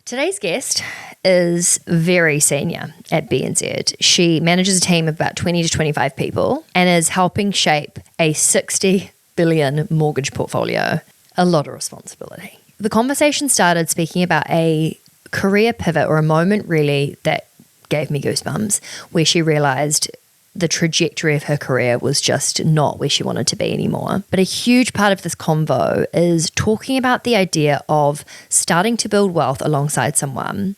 Today's guest is very senior at BNZ. She manages a team of about 20 to 25 people and is helping shape a 60 billion mortgage portfolio. A lot of responsibility. The conversation started speaking about a career pivot, or a moment really that gave me goosebumps, where she realized the trajectory of her career was just not where she wanted to be anymore. But a huge part of this convo is talking about the idea of starting to build wealth alongside someone,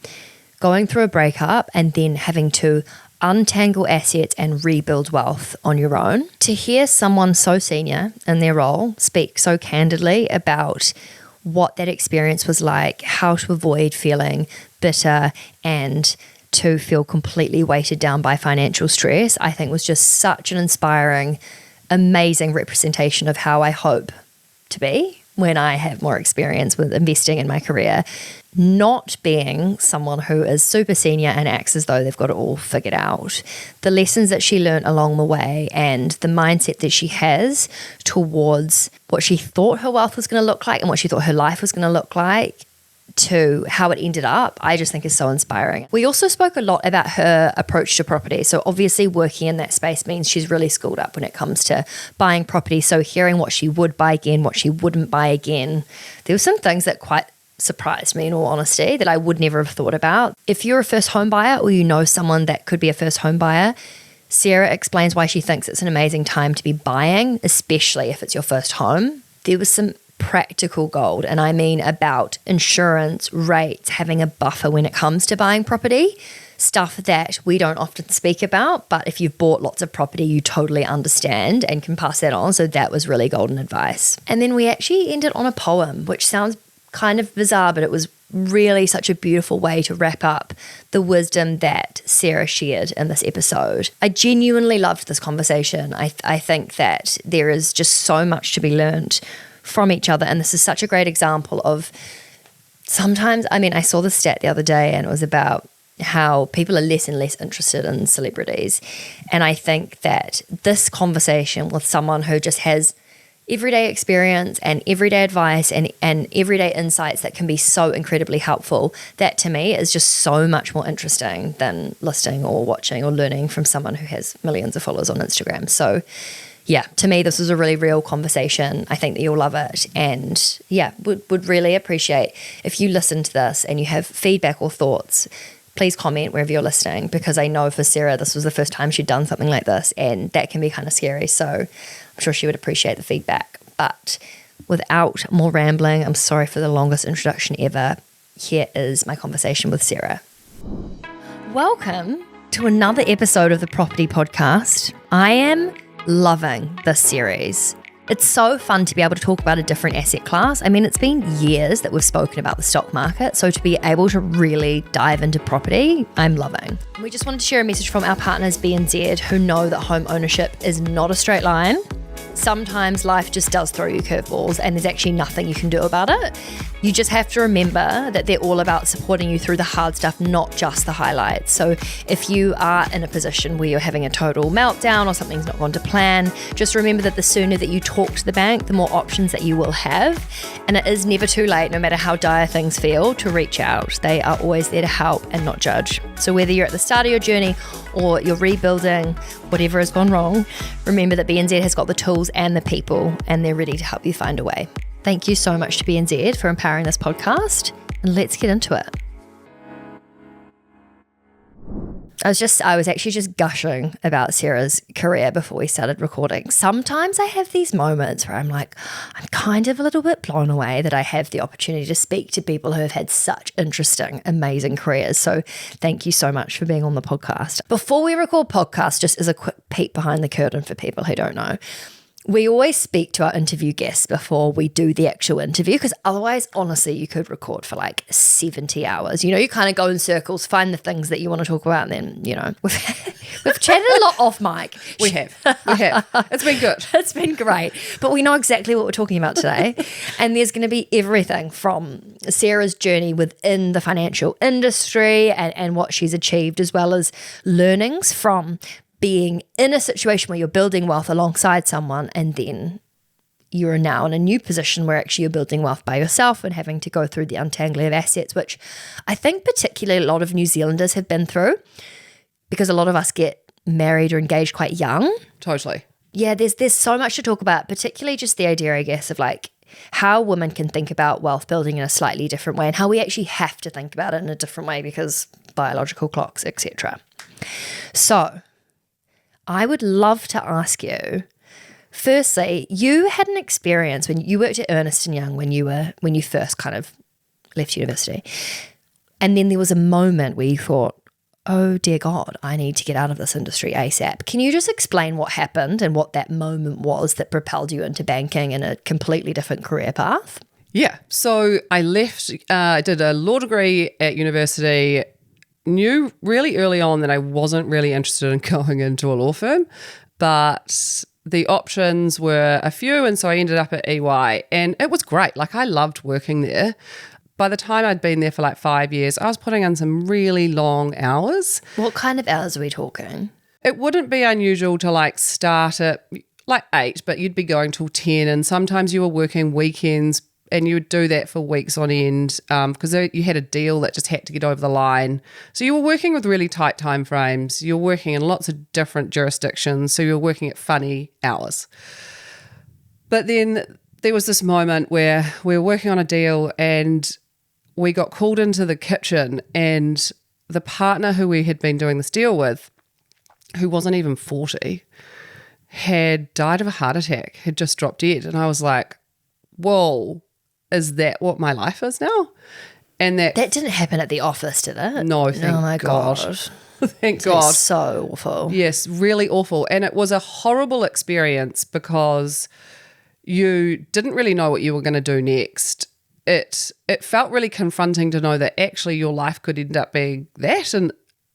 going through a breakup, and then having to untangle assets and rebuild wealth on your own. To hear someone so senior in their role speak so candidly about what that experience was like, how to avoid feeling bitter and to feel completely weighted down by financial stress, I think was just such an inspiring, amazing representation of how I hope to be when I have more experience with investing in my career. Not being someone who is super senior and acts as though they've got it all figured out. The lessons that she learned along the way and the mindset that she has towards what she thought her wealth was going to look like and what she thought her life was going to look like to how it ended up, I just think is so inspiring. We also spoke a lot about her approach to property. So obviously working in that space means she's really schooled up when it comes to buying property. So hearing what she would buy again, what she wouldn't buy again, there were some things that quite surprised me, in all honesty, that I would never have thought about. If you're a first home buyer or you know someone that could be a first home buyer, Sarah explains why she thinks it's an amazing time to be buying, especially if it's your first home. There was some practical gold, and I mean about insurance, rates, having a buffer when it comes to buying property, stuff that we don't often speak about, but if you've bought lots of property, you totally understand and can pass that on. So that was really golden advice. And then we actually ended on a poem, which sounds kind of bizarre, but it was really such a beautiful way to wrap up the wisdom that Sarah shared in this episode. I genuinely loved this conversation. I think that there is just so much to be learned from each other, and this is such a great example of sometimes, I saw the stat the other day and it was about how people are less and less interested in celebrities, and I think that this conversation with someone who just has everyday experience and everyday advice and everyday insights that can be so incredibly helpful, that to me is just so much more interesting than listening or watching or learning from someone who has millions of followers on Instagram. So yeah, to me, this was a really real conversation. I think that you'll love it. And yeah, would really appreciate if you listen to this and you have feedback or thoughts, please comment wherever you're listening, because I know for Sarah, this was the first time she'd done something like this, and that can be kind of scary. So I'm sure she would appreciate the feedback. But without more rambling, I'm sorry for the longest introduction ever. Here is my conversation with Sarah. Welcome to another episode of the Property Podcast. I am loving this series. It's so fun to be able to talk about a different asset class. It's been years that we've spoken about the stock market, so to be able to really dive into property, I'm loving. We just wanted to share a message from our partners BNZ, who know that home ownership is not a straight line. Sometimes life just does throw you curveballs and there's actually nothing you can do about it. You just have to remember that they're all about supporting you through the hard stuff, not just the highlights. So if you are in a position where you're having a total meltdown or something's not gone to plan, just remember that the sooner that you talk to the bank, the more options that you will have. And it is never too late, no matter how dire things feel, to reach out. They are always there to help and not judge. So whether you're at the start of your journey or you're rebuilding, whatever has gone wrong, remember that BNZ has got the tools and the people, and they're ready to help you find a way. Thank you so much to BNZ for empowering this podcast, and let's get into it. I was actually just gushing about Sarah's career before we started recording. Sometimes I have these moments where I'm kind of a little bit blown away that I have the opportunity to speak to people who have had such interesting, amazing careers. So thank you so much for being on the podcast. Before we record podcasts, just as a quick peek behind the curtain for people who don't know, we always speak to our interview guests before we do the actual interview, because otherwise, honestly, you could record for like 70 hours. You kind of go in circles, find the things that you want to talk about, and then, we've chatted a lot off mic. We have. It's been good. It's been great. But we know exactly what we're talking about today. And there's going to be everything from Sarah's journey within the financial industry and what she's achieved, as well as learnings from being in a situation where you're building wealth alongside someone and then you're now in a new position where actually you're building wealth by yourself and having to go through the untangling of assets, which I think particularly a lot of New Zealanders have been through, because a lot of us get married or engaged quite young. Totally. Yeah, there's so much to talk about, particularly just the idea, I guess, of like how women can think about wealth building in a slightly different way and how we actually have to think about it in a different way because biological clocks, etc. So I would love to ask you, firstly, you had an experience when you worked at Ernst & Young when you first kind of left university. And then there was a moment where you thought, oh dear God, I need to get out of this industry ASAP. Can you just explain what happened and what that moment was that propelled you into banking in a completely different career path? Yeah. So I left, I did a law degree at university, knew really early on that I wasn't really interested in going into a law firm, but the options were a few, and so I ended up at EY, and it was great. Like, I loved working there. By the time I'd been there for like 5 years, I was putting in some really long hours. What kind of hours are we talking? It wouldn't be unusual to like start at like 8, but you'd be going till 10, and sometimes you were working weekends, and you would do that for weeks on end because you had a deal that just had to get over the line. So you were working with really tight time frames. You're working in lots of different jurisdictions, so you're working at funny hours. But then there was this moment where we were working on a deal and we got called into the kitchen, and the partner who we had been doing this deal with, who wasn't even 40, had died of a heart attack, had just dropped dead. And I was like, whoa, is that what my life is now? And that didn't happen at the office, did it? No, thank oh my God. Thank God. It's so awful. Yes, really awful. And it was a horrible experience because you didn't really know what you were going to do next. It felt really confronting to know that actually your life could end up being that. And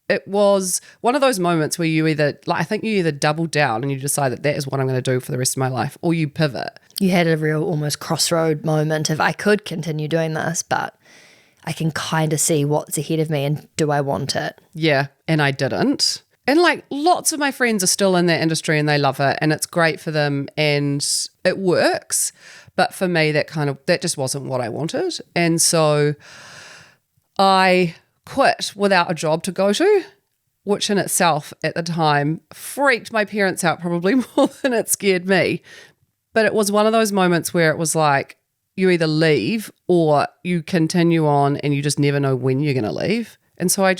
it was one of those moments where you I think you either double down and you decide that is what I'm going to do for the rest of my life, or you pivot. You had a real almost crossroad moment of I could continue doing this, but I can kind of see what's ahead of me and do I want it? Yeah, and I didn't. And like lots of my friends are still in that industry and they love it and it's great for them and it works. But for me, that just wasn't what I wanted. And so I quit without a job to go to, which in itself at the time freaked my parents out probably more than it scared me. But it was one of those moments where it was like you either leave or you continue on and you just never know when you're going to leave. And so I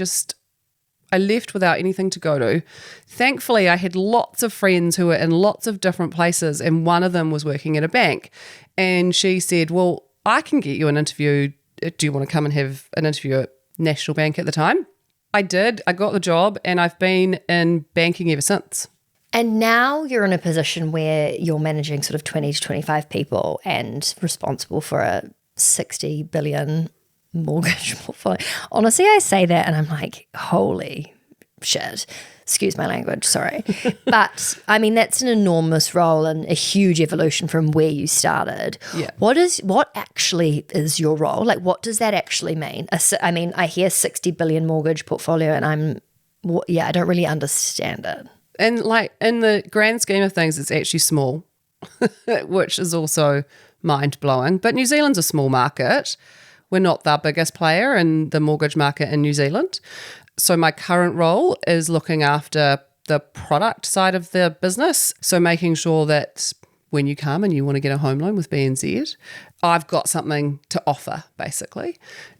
left without anything to go to. Thankfully, I had lots of friends who were in lots of different places, and one of them was working at a bank. And she said, well, I can get you an interview. Do you want to come and have an interview at National Bank at the time? I did. I got the job and I've been in banking ever since. And now you're in a position where you're managing sort of 20 to 25 people and responsible for a 60 billion mortgage portfolio. Honestly, I say that and I'm like, holy shit. Excuse my language, sorry. But I mean, that's an enormous role and a huge evolution from where you started. Yeah. What actually is your role? Like, what does that actually mean? I mean, I hear 60 billion mortgage portfolio and I don't really understand it. And like in the grand scheme of things, it's actually small, which is also mind-blowing. But New Zealand's a small market. We're not the biggest player in the mortgage market in New Zealand. So my current role is looking after the product side of the business. So making sure that when you come and you want to get a home loan with BNZ, I've got something to offer, basically.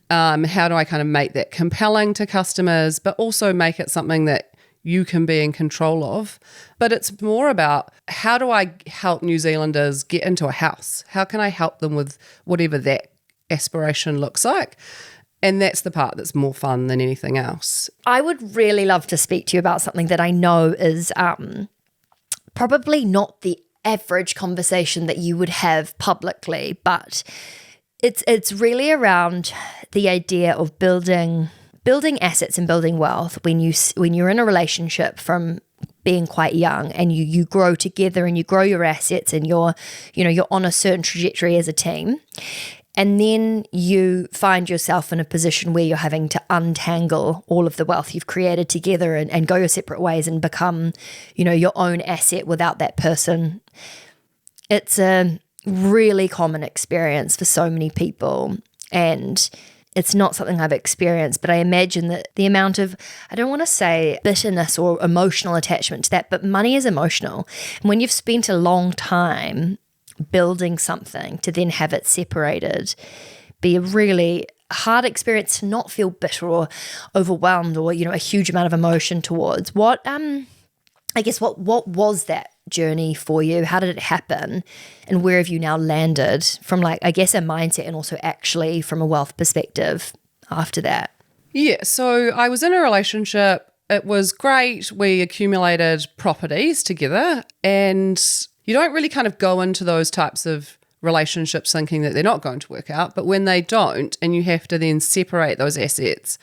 How do I kind of make that compelling to customers, but also make it something that you can be in control of? But it's more about how do I help New Zealanders get into a house? How can I help them with whatever that aspiration looks like? And that's the part that's more fun than anything else. I would really love to speak to you about something that I know is probably not the average conversation that you would have publicly, but it's really around the idea of building assets and building wealth when you're in a relationship from being quite young and you grow together and you grow your assets and you're on a certain trajectory as a team. And then you find yourself in a position where you're having to untangle all of the wealth you've created together and go your separate ways and become, your own asset without that person. It's a really common experience for so many people. And it's not something I've experienced, but I imagine that the amount of, I don't want to say bitterness or emotional attachment to that, but money is emotional. And when you've spent a long time building something to then have it separated, be a really hard experience to not feel bitter or overwhelmed or, a huge amount of emotion towards. What was that journey for you? How did it happen? And where have you now landed from, a mindset and also actually from a wealth perspective after that? Yeah, so I was in a relationship. It was great. We accumulated properties together, and you don't really kind of go into those types of relationships thinking that they're not going to work out. But when they don't, and you have to then separate those assets,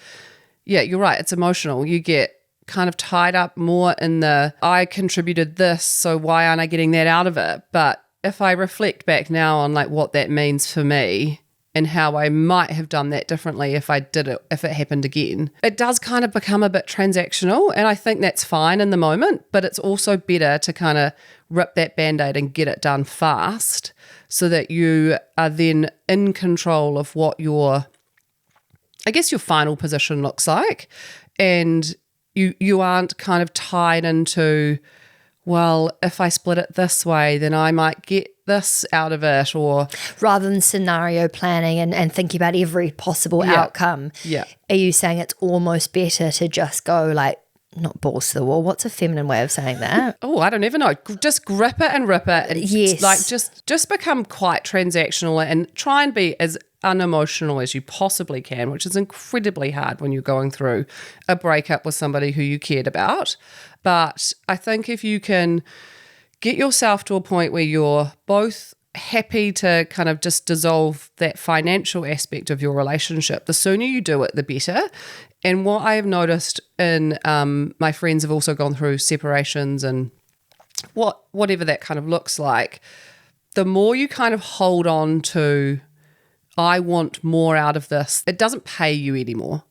yeah, you're right. It's emotional. You get kind of tied up more in the, I contributed this, so why aren't I getting that out of it? But if I reflect back now on what that means for me and how I might have done that differently if it happened again, it does kind of become a bit transactional. And I think that's fine in the moment, but it's also better to kind of rip that Band-Aid and get it done fast so that you are then in control of what your final position looks like. And you aren't kind of tied into, well, if I split it this way, then I might get this out of it, or rather than scenario planning and thinking about every possible outcome. Yeah. Are you saying it's almost better to just go not balls to the wall? What's a feminine way of saying that? Oh, I don't even know. Just grip it and rip it. And yes. Just become quite transactional and try and be as unemotional as you possibly can, which is incredibly hard when you're going through a breakup with somebody who you cared about. But I think if you can get yourself to a point where you're both happy to kind of just dissolve that financial aspect of your relationship, the sooner you do it, the better. And what I have noticed in my friends have also gone through separations and whatever that kind of looks like, the more you kind of hold on to, I want more out of this, it doesn't pay you anymore.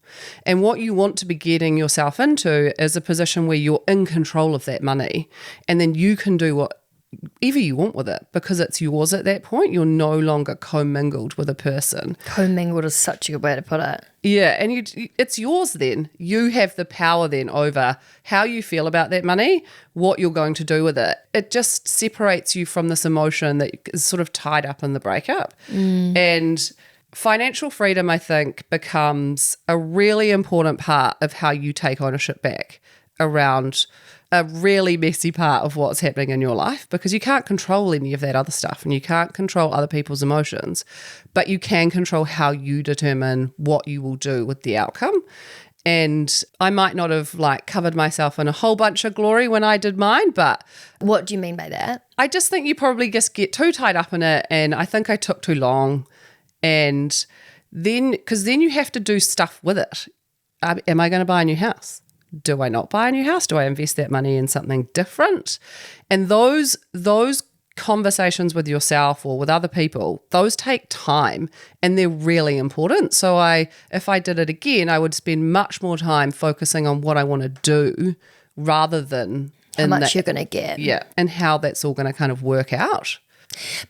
And what you want to be getting yourself into is a position where you're in control of that money, and then you can do whatever you want with it because it's yours at that point. You're no longer commingled with a person. Commingled is such a good way to put it. Yeah, and it's yours then. You have the power then over how you feel about that money, what you're going to do with it. It just separates you from this emotion that is sort of tied up in the breakup. And financial freedom, I think, becomes a really important part of how you take ownership back around a really messy part of what's happening in your life, because you can't control any of that other stuff and you can't control other people's emotions, but you can control how you determine what you will do with the outcome. And I might not have covered myself in a whole bunch of glory when I did mine, but what do you mean by that? I just think you probably just get too tied up in it, and I think I took too long. And then, because then you have to do stuff with it. Am I going to buy a new house? Do I not buy a new house? Do I invest that money in something different? And those conversations with yourself or with other people, those take time and they're really important. So if I did it again, I would spend much more time focusing on what I want to do rather than how much you're going to get. Yeah, and how that's all going to kind of work out.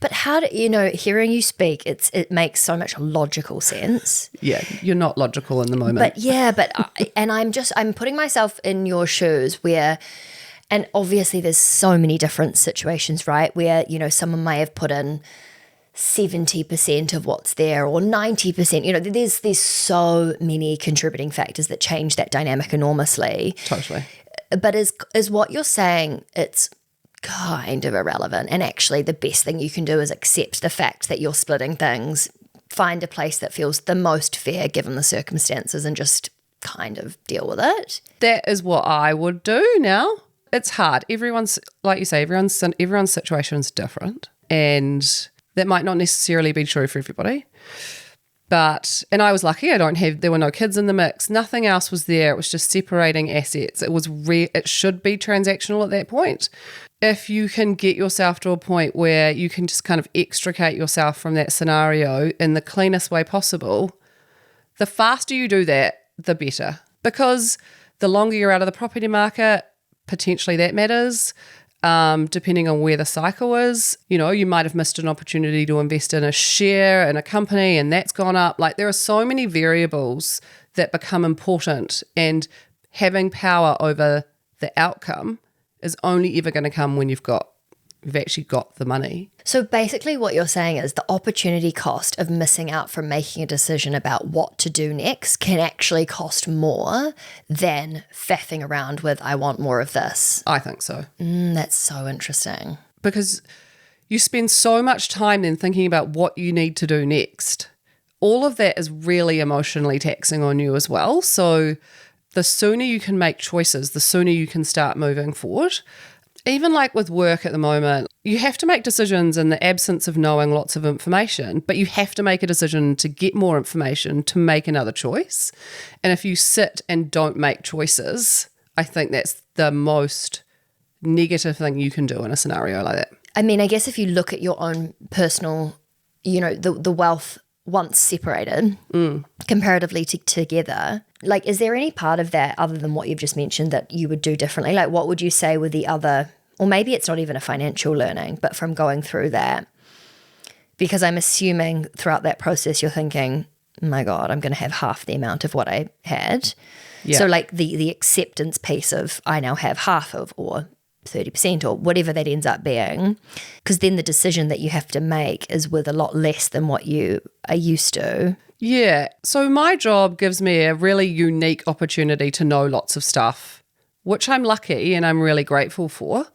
But how do hearing you speak, it makes so much logical sense. Yeah, you're not logical in the moment. But I'm putting myself in your shoes where, and obviously there's so many different situations, right? Where, someone may have put in 70% of what's there or 90%. There's so many contributing factors that change that dynamic enormously. Totally. But is what you're saying, it's kind of irrelevant, and actually the best thing you can do is accept the fact that you're splitting things, find a place that feels the most fair given the circumstances, and just kind of deal with it. That is what I would do now. It's hard. Everyone's, like you say, everyone's situation is different, and that might not necessarily be true for everybody. And I was lucky. There were no kids in the mix. Nothing else was there. It was just separating assets. It should be transactional at that point. If you can get yourself to a point where you can just kind of extricate yourself from that scenario in the cleanest way possible, the faster you do that, the better. Because the longer you're out of the property market, potentially that matters. depending on where the cycle is. You know, you might have missed an opportunity to invest in a share in a company and that's gone up. Like there are so many variables that become important, and having power over the outcome is only ever going to come when you've actually got the money. So basically what you're saying is the opportunity cost of missing out from making a decision about what to do next can actually cost more than faffing around with, I want more of this. I think so. That's so interesting. Because you spend so much time then thinking about what you need to do next. All of that is really emotionally taxing on you as well. So the sooner you can make choices, the sooner you can start moving forward. Even like with work at the moment, you have to make decisions in the absence of knowing lots of information, but you have to make a decision to get more information to make another choice. And if you sit and don't make choices, I think that's the most negative thing you can do in a scenario like that. I mean, I guess if you look at your own personal, you know, the wealth once separated comparatively together, like, is there any part of that other than what you've just mentioned that you would do differently? Like, what would you say were the other, or maybe it's not even a financial learning, but from going through that, because I'm assuming throughout that process you're thinking, my God, I'm going to have half the amount of what I had. Yeah. So like the acceptance piece of I now have half of, or 30% or whatever that ends up being, because then the decision that you have to make is with a lot less than what you are used to. Yeah. So my job gives me a really unique opportunity to know lots of stuff, which I'm lucky and I'm really grateful for.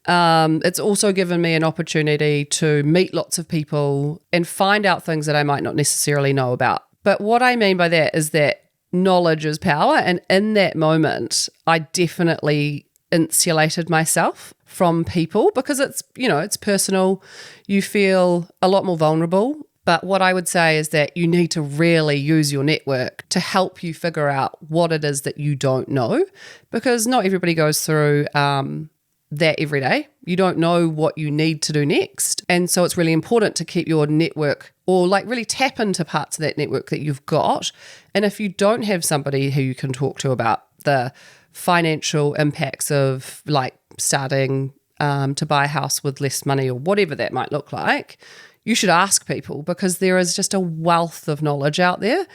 It's also given me an opportunity to meet lots of people and find out things that I might not necessarily know about. But what I mean by that is that knowledge is power. And in that moment, I definitely insulated myself from people because it's, you know, it's personal. You feel a lot more vulnerable. But what I would say is that you need to really use your network to help you figure out what it is that you don't know, because not everybody goes through that every day. You don't know what you need to do next. And so it's really important to keep your network, or like really tap into parts of that network that you've got. And if you don't have somebody who you can talk to about the financial impacts of like starting to buy a house with less money or whatever that might look like, you should ask people, because there is just a wealth of knowledge out there,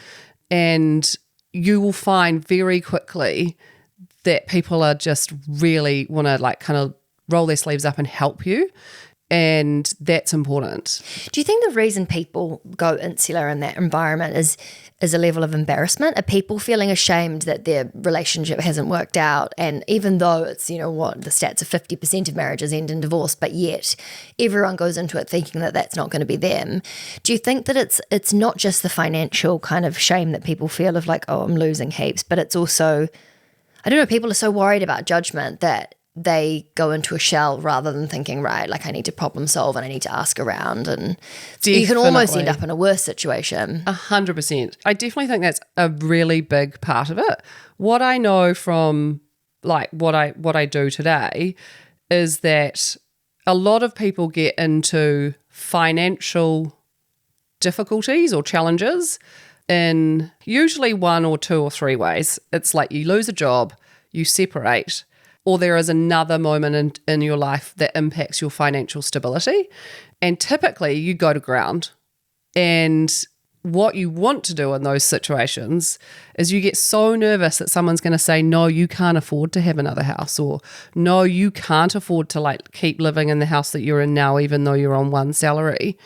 and you will find very quickly that people are just really want to like kind of roll their sleeves up and help you. And that's important. Do you think the reason people go insular in that environment is a level of embarrassment? Are people feeling ashamed that their relationship hasn't worked out? And even though it's, you know what, the stats are 50% of marriages end in divorce, but yet everyone goes into it thinking that that's not going to be them. Do you think that it's not just the financial kind of shame that people feel of like, oh, I'm losing heaps, but it's also, I don't know, people are so worried about judgment that they go into a shell rather than thinking, right, like I need to problem solve and I need to ask around, and you can almost end up in a worse situation. 100%. I definitely think that's a really big part of it. What I know from like what I do today is that a lot of people get into financial difficulties or challenges in usually one or two or three ways. It's like you lose a job, you separate, or there is another moment in your life that impacts your financial stability. And typically you go to ground. And what you want to do in those situations is you get so nervous that someone's going to say, no, you can't afford to have another house, or no, you can't afford to like keep living in the house that you're in now, even though you're on one salary.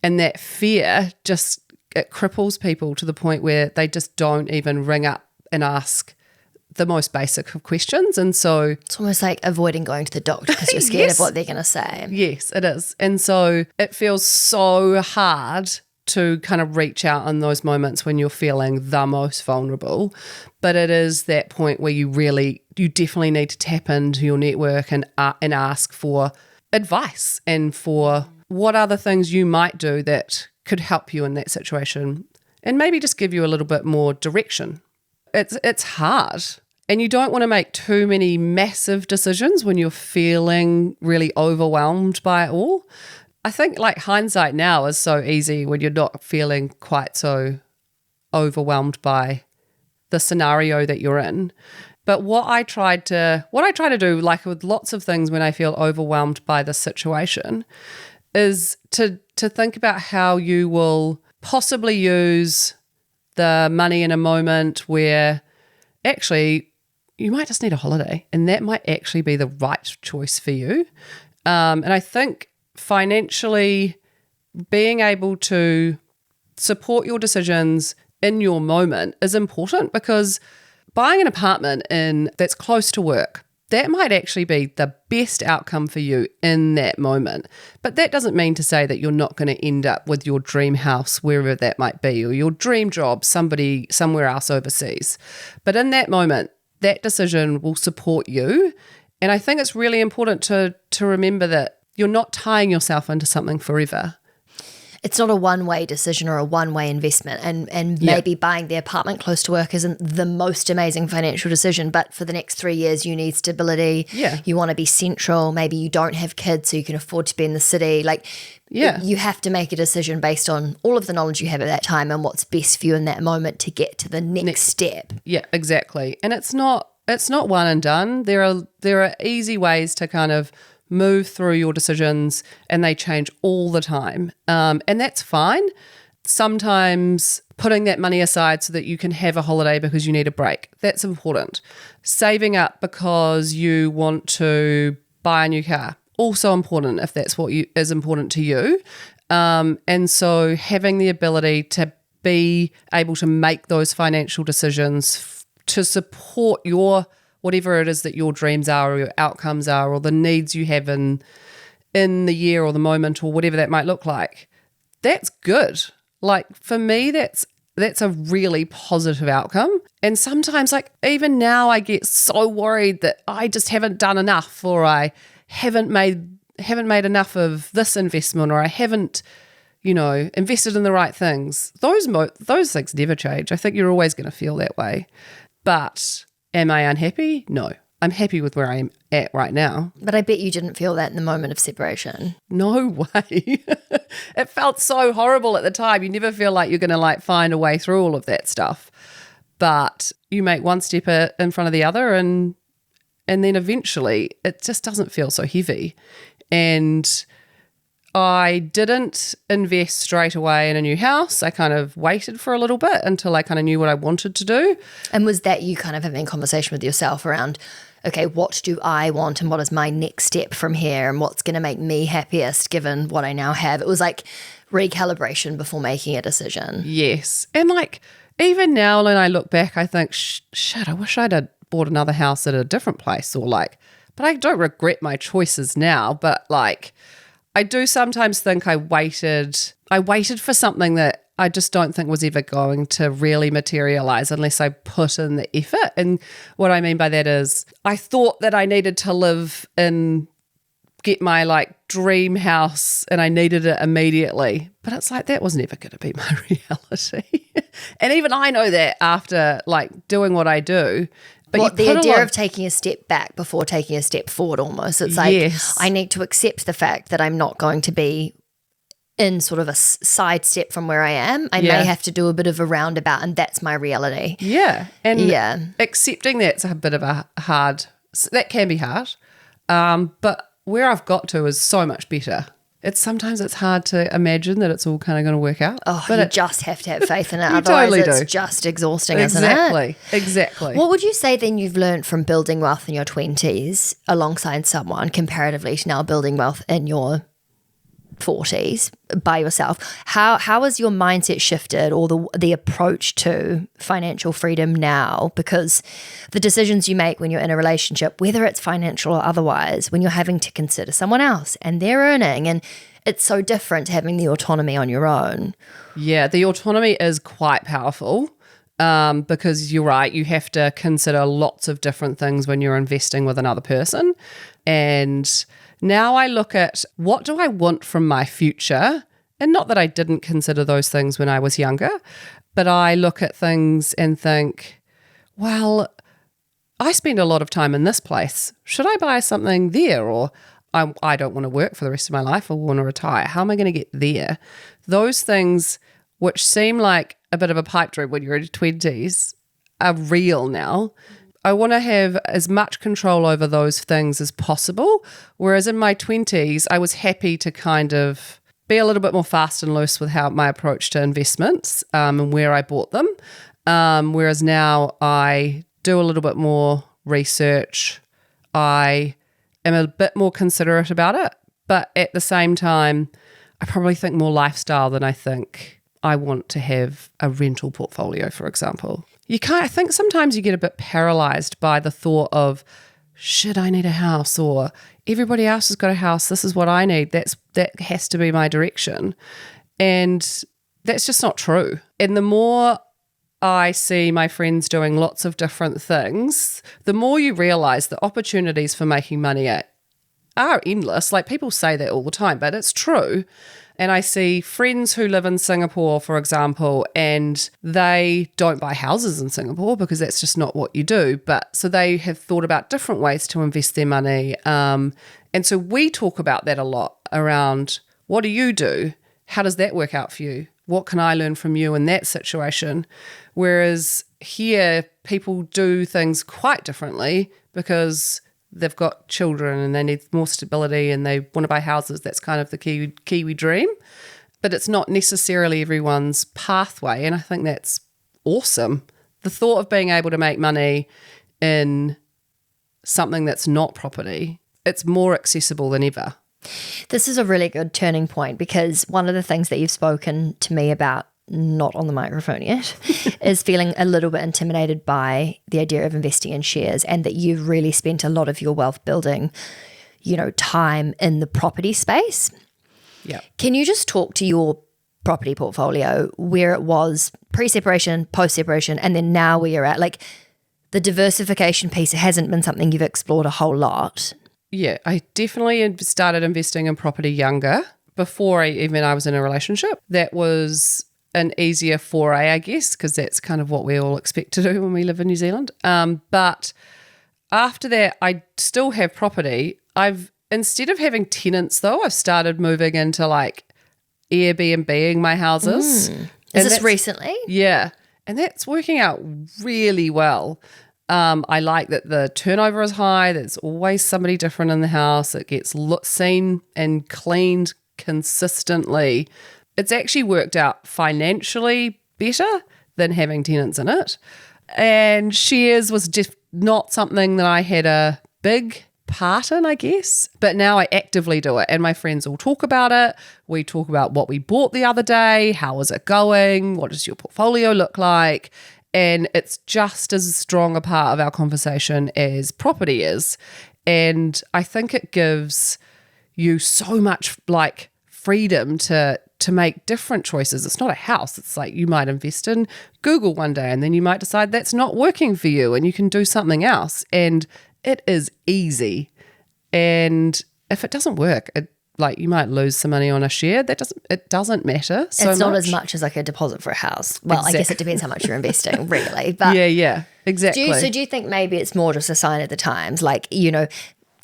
And that fear just, it cripples people to the point where they just don't even ring up and ask the most basic of questions. And so it's almost like avoiding going to the doctor because you're scared of what they're going to say. Yes, it is. And so it feels so hard to kind of reach out in those moments when you're feeling the most vulnerable. But it is that point where you definitely need to tap into your network and ask for advice and for what other things you might do that could help you in that situation, and maybe just give you a little bit more direction. It's hard. And you don't want to make too many massive decisions when you're feeling really overwhelmed by it all. I think like hindsight now is so easy when you're not feeling quite so overwhelmed by the scenario that you're in. But what I try to do, like with lots of things when I feel overwhelmed by this situation, is to think about how you will possibly use the money in a moment where actually you might just need a holiday, and that might actually be the right choice for you. And I think financially being able to support your decisions in your moment is important, because buying an apartment that's close to work, that might actually be the best outcome for you in that moment. But that doesn't mean to say that you're not going to end up with your dream house, wherever that might be, or your dream job somewhere else overseas. But in that moment, that decision will support you. And I think it's really important to remember that you're not tying yourself into something forever. It's not a one-way decision or a one-way investment, and maybe buying the apartment close to work isn't the most amazing financial decision, but for the next 3 years you need stability. Yeah. You want to be central. Maybe you don't have kids so you can afford to be in the city. You have to make a decision based on all of the knowledge you have at that time and what's best for you in that moment to get to the next step. Yeah, exactly. And it's not one and done. There are easy ways to kind of move through your decisions, and they change all the time. And that's fine. Sometimes putting that money aside so that you can have a holiday because you need a break, that's important. Saving up because you want to buy a new car, also important if that's what is important to you. And so having the ability to be able to make those financial decisions to support your whatever it is that your dreams are or your outcomes are or the needs you have in the year or the moment or whatever that might look like, that's good. Like for me, that's a really positive outcome. And sometimes, like even now, I get so worried that I just haven't done enough, or I haven't made enough of this investment, or I haven't, invested in the right things. Those things never change. I think you're always going to feel that way. But am I unhappy? No. I'm happy with where I'm at right now. But I bet you didn't feel that in the moment of separation. No way. It felt so horrible at the time. You never feel like you're going to find a way through all of that stuff. But you make one step in front of the other, and then eventually it just doesn't feel so heavy. And I didn't invest straight away in a new house. I kind of waited for a little bit until I kind of knew what I wanted to do. And was that you kind of having a conversation with yourself around, okay, what do I want and what is my next step from here and what's going to make me happiest given what I now have? It was like recalibration before making a decision. Yes. And even now when I look back, I think, shit, I wish I'd have bought another house at a different place, but I don't regret my choices now, but I do sometimes think I waited for something that I just don't think was ever going to really materialize unless I put in the effort. And what I mean by that is I thought that I needed to live and get my dream house and I needed it immediately. But it's that was never going to be my reality. And even I know that after doing what I do. But the idea of taking a step back before taking a step forward almost. It's yes. I need to accept the fact that I'm not going to be in sort of a side step from where I am. I may have to do a bit of a roundabout, and that's my reality. Yeah. And accepting that's a bit of that can be hard. But where I've got to is so much better. Sometimes it's hard to imagine that it's all kind of going to work out. Oh, but you just have to have faith in it. You Otherwise totally it's do. just exhausting, isn't it? Exactly. What would you say then you've learned from building wealth in your 20s alongside someone comparatively to now building wealth in your 40s by yourself? How has your mindset shifted, or the approach to financial freedom now? Because the decisions you make when you're in a relationship, whether it's financial or otherwise, when you're having to consider someone else and their earning, and it's so different to having the autonomy on your own. Yeah, the autonomy is quite powerful. Because you're right, you have to consider lots of different things when you're investing with another person. And now I look at what do I want from my future? And not that I didn't consider those things when I was younger, but I look at things and think, well, I spend a lot of time in this place. Should I buy something there? Or I don't want to work for the rest of my life. I want to retire. How am I going to get there? Those things which seem like a bit of a pipe dream when you're in your 20s are real now. I want to have as much control over those things as possible. Whereas in my 20s, I was happy to kind of be a little bit more fast and loose with how my approach to investments and where I bought them. Whereas now I do a little bit more research. I am a bit more considerate about it. But at the same time, I probably think more lifestyle than I think I want to have a rental portfolio, for example. I think sometimes you get a bit paralyzed by the thought of, shit, I need a house, or everybody else has got a house, this is what I need, that has to be my direction. And that's just not true. And the more I see my friends doing lots of different things, the more you realize the opportunities for making money are endless. Like, people say that all the time, but it's true. And I see friends who live in Singapore, for example, and they don't buy houses in Singapore because that's just not what you do. But so they have thought about different ways to invest their money. And so we talk about that a lot around, what do you do? How does that work out for you? What can I learn from you in that situation? Whereas here, people do things quite differently because they've got children and they need more stability and they want to buy houses. That's kind of the Kiwi dream. But it's not necessarily everyone's pathway, and I think that's awesome. The thought of being able to make money in something that's not property, it's more accessible than ever. This is a really good turning point, because one of the things that you've spoken to me about, not on the microphone yet, is feeling a little bit intimidated by the idea of investing in shares, and that you've really spent a lot of your wealth building, time in the property space. Yeah. Can you just talk to your property portfolio, where it was pre-separation, post-separation, and then now where you're at? Like, the diversification piece hasn't been something you've explored a whole lot. Yeah, I definitely started investing in property younger, before I was in a relationship. That was an easier foray, I guess, because that's kind of what we all expect to do when we live in New Zealand. But after that, I still have property. Instead of having tenants though, I've started moving into like Airbnb-ing my houses. Is this recently? Yeah, and that's working out really well. I like that the turnover is high. There's always somebody different in the house. It gets seen and cleaned consistently. It's actually worked out financially better than having tenants in it. And shares was just not something that I had a big part in, I guess. But now I actively do it, and my friends all talk about it. We talk about what we bought the other day. How is it going? What does your portfolio look like? And it's just as strong a part of our conversation as property is. And I think it gives you so much like freedom to make different choices. It's not a house. It's like you might invest in Google one day and then you might decide that's not working for you and you can do something else. And it is easy. And if it doesn't work, you might lose some money on a share. It doesn't matter so much. It's not as much as like a deposit for a house. Well, exactly. I guess it depends how much you're investing, really. But yeah, exactly. Do you think maybe it's more just a sign of the times? Like,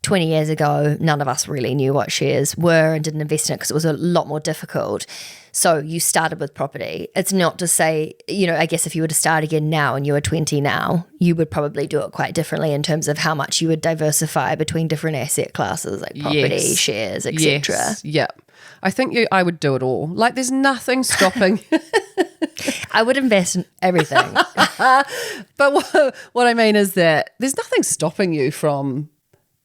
20 years ago, none of us really knew what shares were and didn't invest in it because it was a lot more difficult. So you started with property. It's not to say, I guess if you were to start again now and you were 20 now, you would probably do it quite differently in terms of how much you would diversify between different asset classes like property, shares, etc. Yes. Yeah. I think I would do it all. Like, there's nothing stopping. I would invest in everything. But what I mean is that there's nothing stopping you from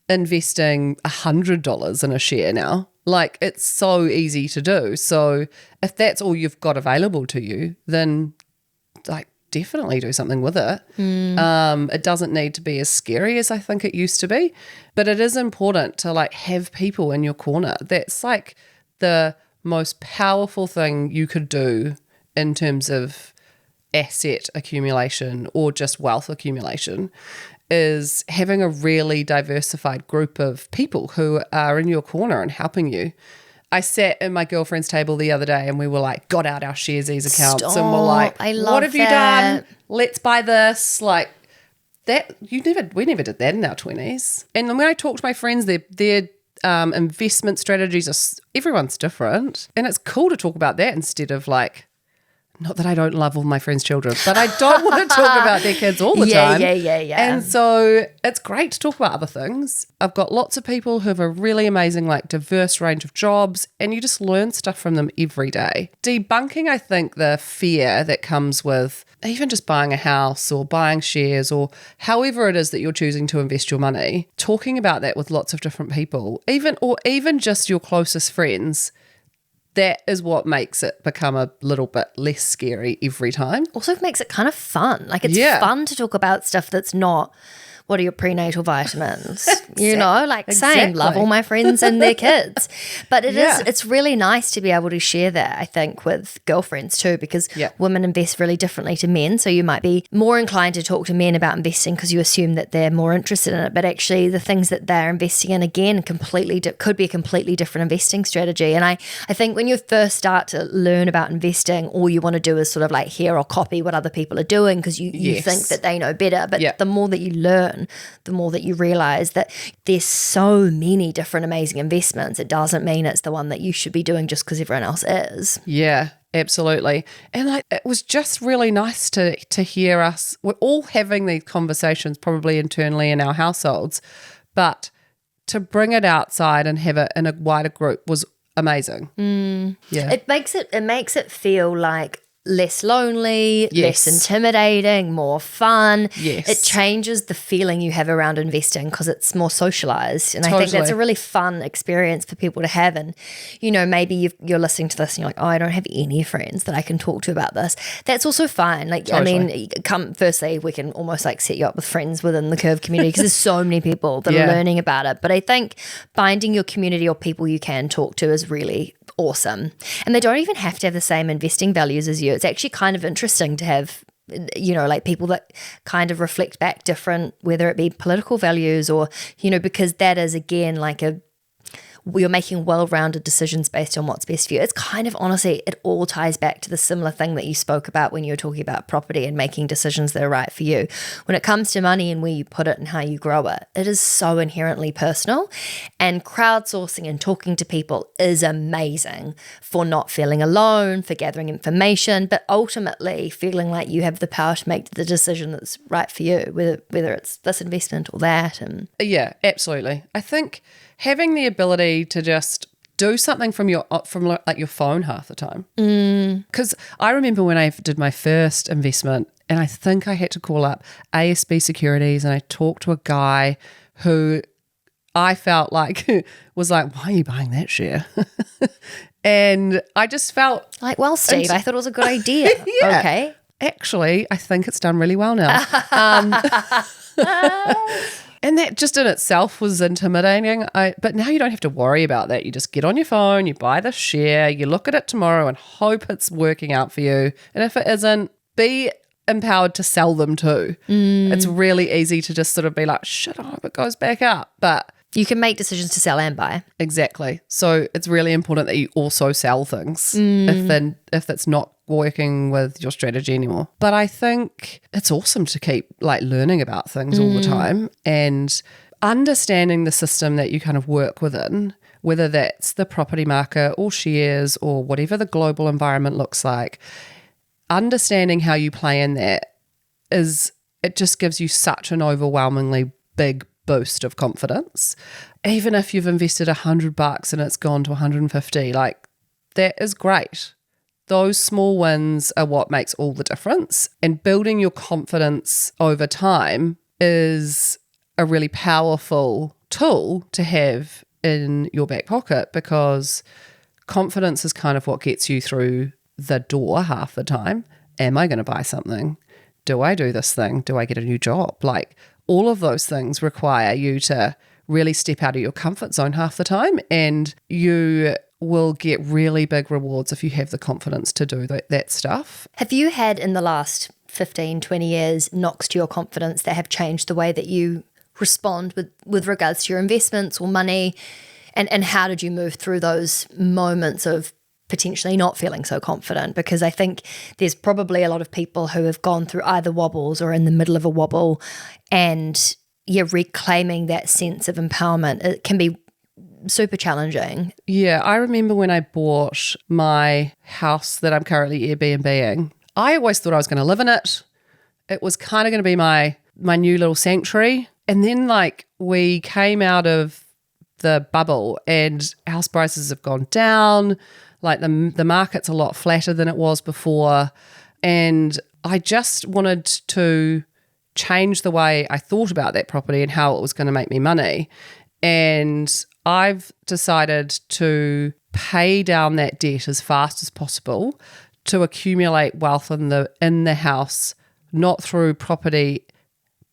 investing $100 in a share now. Like, it's so easy to do. So if that's all you've got available to you, then definitely do something with it. It doesn't need to be as scary as I think it used to be, but it is important to have people in your corner. That's the most powerful thing you could do in terms of asset accumulation or just wealth accumulation, is having a really diversified group of people who are in your corner and helping you. I sat in my girlfriend's table the other day and we were got out our Sharesies accounts. Stop. And we're like, I love what have you that. done? Let's buy this. We never did that in our 20s. And when I talk to my friends, their investment strategies everyone's different. And it's cool to talk about that instead of not that I don't love all my friends' children, but I don't want to talk about their kids all the time. Yeah. And so it's great to talk about other things. I've got lots of people who have a really amazing, like, diverse range of jobs, and you just learn stuff from them every day. Debunking, I think, the fear that comes with even just buying a house or buying shares or however it is that you're choosing to invest your money, talking about that with lots of different people, even just your closest friends, that is what makes it become a little bit less scary every time. Also makes it kind of fun. Like, it's fun to talk about stuff that's not, what are your prenatal vitamins? You know, like, same, love all my friends and their kids. But it's really nice to be able to share that, I think, with girlfriends too, because women invest really differently to men. So you might be more inclined to talk to men about investing because you assume that they're more interested in it. But actually the things that they're investing in, again, could be a completely different investing strategy. And I think when you first start to learn about investing, all you want to do is sort of like hear or copy what other people are doing because you think that they know better. But the more that you learn, the more that you realize that there's so many different amazing investments. It doesn't mean it's the one that you should be doing just because everyone else is. Yeah, absolutely. And it was just really nice to hear us. We're all having these conversations probably internally in our households, but to bring it outside and have it in a wider group was amazing. Yeah. It makes it feel like less lonely, less intimidating, more fun. Yes. It changes the feeling you have around investing because it's more socialized. And I think that's a really fun experience for people to have. And, you know, maybe you're listening to this and you're like, oh, I don't have any friends that I can talk to about this. That's also fine. Like, I mean, firstly, we can almost like set you up with friends within the Curve community because there's so many people that are learning about it. But I think finding your community or people you can talk to is really awesome. And they don't even have to have the same investing values as you. It's actually kind of interesting to have, you know, like people that kind of reflect back different, whether it be political values or, you know, because that is, again, like you're making well-rounded decisions based on what's best for you. It's kind of, honestly, it all ties back to the similar thing that you spoke about when you were talking about property and making decisions that are right for you. When it comes to money and where you put it and how you grow it, it is so inherently personal. And crowdsourcing and talking to people is amazing for not feeling alone, for gathering information, but ultimately feeling like you have the power to make the decision that's right for you, whether it's this investment or that. And yeah, absolutely. I think having the ability to just do something from your phone half the time. Because I remember when I did my first investment, and I think I had to call up ASB Securities, and I talked to a guy who I felt like was like, why are you buying that share? And I just felt like, well, Steve, I thought it was a good idea. Yeah. Okay. Actually, I think it's done really well now. And that just in itself was intimidating. But now you don't have to worry about that. You just get on your phone, you buy the share, you look at it tomorrow and hope it's working out for you. And if it isn't, be empowered to sell them too. It's really easy to just sort of be like, shit, I hope it goes back up. But you can make decisions to sell and buy. Exactly. So it's really important that you also sell things if it's not working with your strategy anymore. But I think it's awesome to keep like learning about things all the time and understanding the system that you kind of work within, whether that's the property market or shares or whatever the global environment looks like. Understanding how you play in that it just gives you such an overwhelmingly big boost of confidence. Even if you've invested $100 and it's gone to 150, like that is great. Those small wins are what makes all the difference. And building your confidence over time is a really powerful tool to have in your back pocket, because confidence is kind of what gets you through the door half the time. Am I going to buy something? Do I do this thing? Do I get a new job? Like all of those things require you to really step out of your comfort zone half the time, and you will get really big rewards if you have the confidence to do that stuff. Have you had in the last 15, 20 years knocks to your confidence that have changed the way that you respond with regards to your investments or money? And how did you move through those moments of potentially not feeling so confident? Because I think there's probably a lot of people who have gone through either wobbles or in the middle of a wobble, and reclaiming that sense of empowerment, it can be super challenging. Yeah, I remember when I bought my house that I'm currently Airbnb-ing, I always thought I was going to live in it. It was kind of going to be my new little sanctuary. And then like we came out of the bubble and house prices have gone down. Like the market's a lot flatter than it was before. And I just wanted to change the way I thought about that property and how it was going to make me money. And I've decided to pay down that debt as fast as possible to accumulate wealth in the house, not through property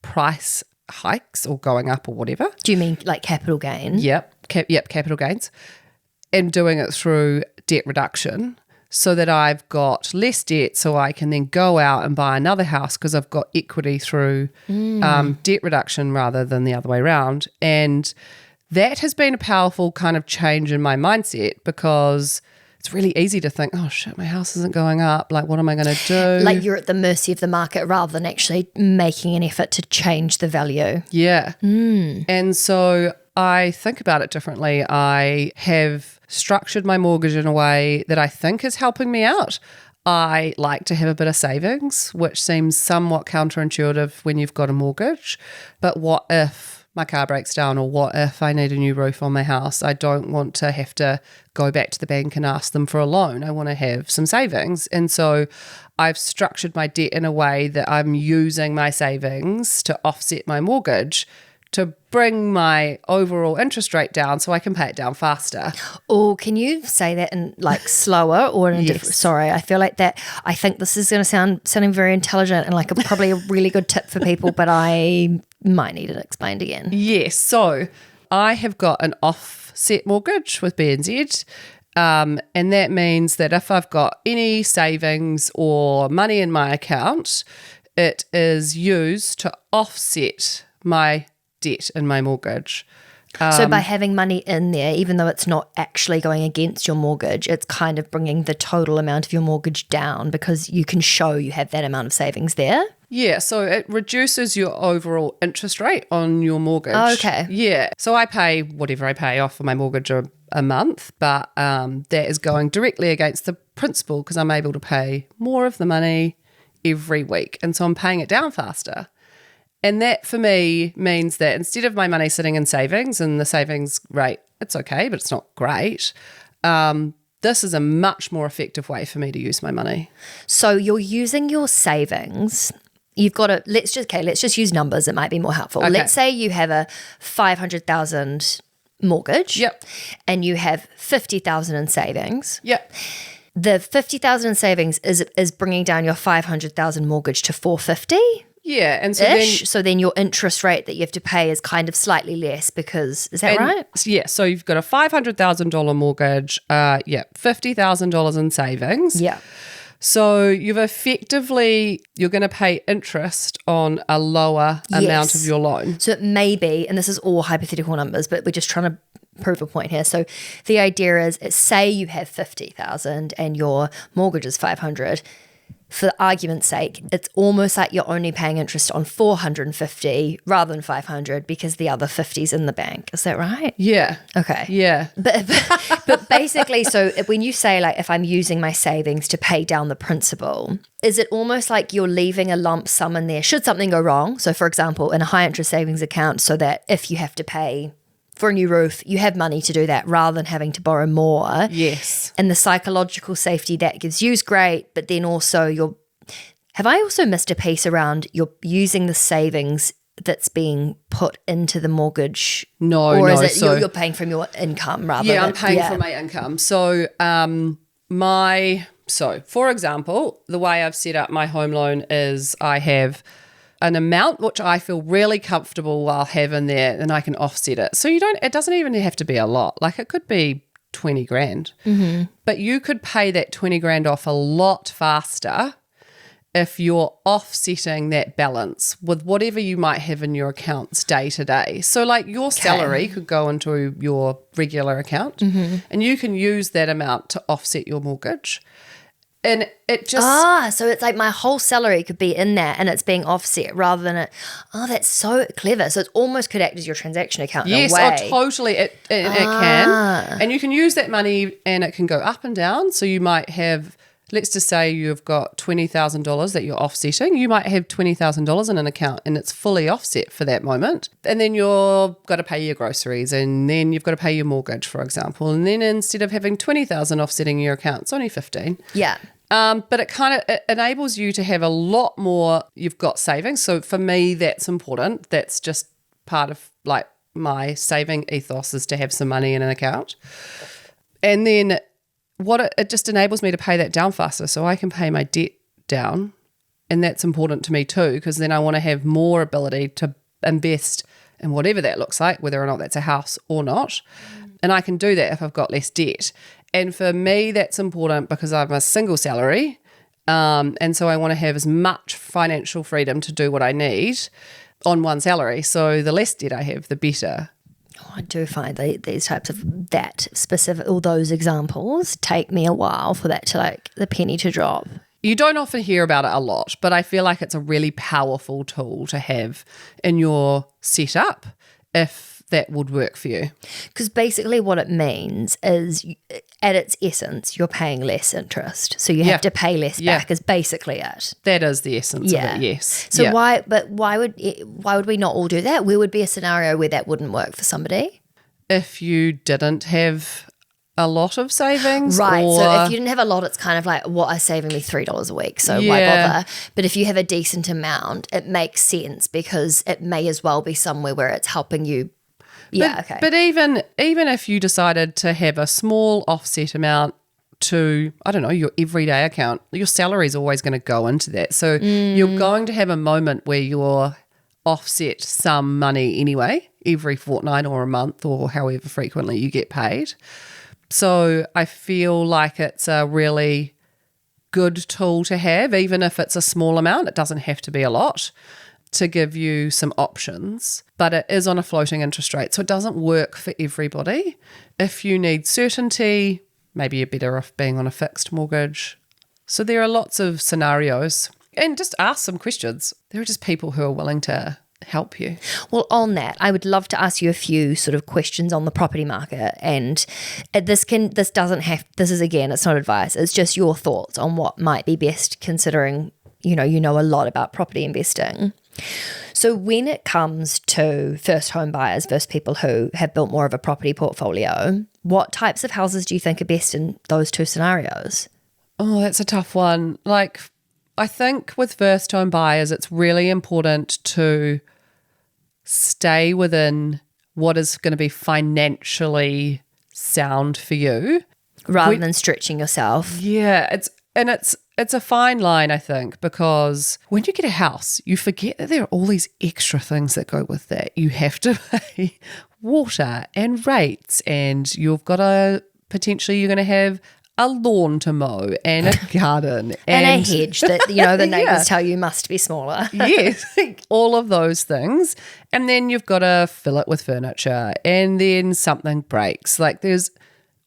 price hikes or going up or whatever. Do you mean like capital gain? Yep, capital gains. And doing it through debt reduction so that I've got less debt so I can then go out and buy another house because I've got equity through debt reduction rather than the other way around. And that has been a powerful kind of change in my mindset because it's really easy to think, oh shit, my house isn't going up. Like, what am I going to do? Like you're at the mercy of the market rather than actually making an effort to change the value. Yeah. And so I think about it differently. I have structured my mortgage in a way that I think is helping me out. I like to have a bit of savings, which seems somewhat counterintuitive when you've got a mortgage. But what if my car breaks down, or what if I need a new roof on my house? I don't want to have to go back to the bank and ask them for a loan. I want to have some savings. And so I've structured my debt in a way that I'm using my savings to offset my mortgage to bring my overall interest rate down so I can pay it down faster. Oh, can you say that in like slower or in a different? Sorry, I feel like that. I think this is going to sounding very intelligent and like probably a really good tip for people, but I might need it explained again. Yes. So I have got an offset mortgage with BNZ. And that means that if I've got any savings or money in my account, it is used to offset my debt in my mortgage. So by having money in there, even though it's not actually going against your mortgage, it's kind of bringing the total amount of your mortgage down because you can show you have that amount of savings there. Yeah, so it reduces your overall interest rate on your mortgage. Oh, okay. Yeah, so I pay whatever I pay off for my mortgage a month, but that is going directly against the principal because I'm able to pay more of the money every week. And so I'm paying it down faster. And that for me means that instead of my money sitting in savings and the savings rate, it's okay, but it's not great. This is a much more effective way for me to use my money. So you're using your savings. You've got to, let's just use numbers. It might be more helpful. Okay. Let's say you have a 500,000 mortgage. Yep. And you have 50,000 in savings. Yep. The 50,000 in savings is bringing down your 500,000 mortgage to 450. Yeah, and so then your interest rate that you have to pay is kind of slightly less because, is that right? Yeah, so you've got a $500,000 mortgage, $50,000 in savings. Yeah. So you're going to pay interest on a lower amount of your loan. So it may be, and this is all hypothetical numbers, but we're just trying to prove a point here. So the idea is, say you have 50,000 and your mortgage is 500. For argument's sake, it's almost like you're only paying interest on 450 rather than 500 because the other 50's in the bank. Is that right? Yeah. Okay. Yeah. But basically, so when you say like if I'm using my savings to pay down the principal, is it almost like you're leaving a lump sum in there should something go wrong? So for example, in a high interest savings account, so that if you have to pay for a new roof, you have money to do that rather than having to borrow more. Yes. And the psychological safety that gives you is great, but then also have I also missed a piece around you're using the savings that's being put into the mortgage? Or is it you're paying from your income rather than... Yeah, I'm paying from my income. So for example, the way I've set up my home loan is I have an amount which I feel really comfortable while having there, and I can offset it. So it doesn't even have to be a lot. Like it could be 20 grand, but you could pay that 20 grand off a lot faster if you're offsetting that balance with whatever you might have in your accounts day to day. So like your salary could go into your regular account and you can use that amount to offset your mortgage. And it just... So it's like my whole salary could be in that and it's being offset rather than that's so clever. So it almost could act as your transaction account in a way. Yes, totally. It can. And you can use that money and it can go up and down. So you might have, let's just say you've got $20,000 that you're offsetting. You might have $20,000 in an account and it's fully offset for that moment. And then you've got to pay your groceries and then you've got to pay your mortgage, for example. And then instead of having 20,000 offsetting your account, it's only 15. Yeah. But it enables you to have a lot more. You've got savings. So for me, that's important. That's just part of like my saving ethos is to have some money in an account. And then what it just enables me to pay that down faster so I can pay my debt down. And that's important to me too, because then I want to have more ability to invest in whatever that looks like, whether or not that's a house or not. And I can do that if I've got less debt. And for me, that's important because I'm a single salary. And so I want to have as much financial freedom to do what I need on one salary. So the less debt I have, the better. Oh, I do find these types of that specific, all those examples take me a while for that to like the penny to drop. You don't often hear about it a lot, but I feel like it's a really powerful tool to have in your setup if that would work for you. Because basically what it means is at its essence, you're paying less interest. So you have to pay less back is basically it. That is the essence of it, yes. So why would we not all do that? Where would be a scenario where that wouldn't work for somebody? If you didn't have a lot of savings. Right. So if you didn't have a lot, it's kind of like, what are saving me $3 a week? So why bother? But if you have a decent amount, it makes sense because it may as well be somewhere where it's helping you. But even if you decided to have a small offset amount to, I don't know, your everyday account, your salary is always going to go into that. So you're going to have a moment where you're offset some money anyway, every fortnight or a month or however frequently you get paid. So I feel like it's a really good tool to have, even if it's a small amount. It doesn't have to be a lot, to give you some options, but it is on a floating interest rate, so it doesn't work for everybody. If you need certainty, maybe you're better off being on a fixed mortgage. So there are lots of scenarios, and just ask some questions. There are just people who are willing to help you. Well, on that, I would love to ask you a few sort of questions on the property market, and this is again, it's not advice, it's just your thoughts on what might be best considering you know a lot about property investing. So when it comes to first home buyers versus people who have built more of a property portfolio, what types of houses do you think are best in those two scenarios? Oh, that's a tough one. Like, I think with first home buyers, it's really important to stay within what is going to be financially sound for you. Rather than stretching yourself. Yeah, it's a fine line, I think, because when you get a house, you forget that there are all these extra things that go with that. You have to pay water and rates, and you've got potentially you're going to have a lawn to mow and a garden. and a hedge that, the neighbours tell you must be smaller. Yes, all of those things. And then you've got to fill it with furniture, and then something breaks. Like there's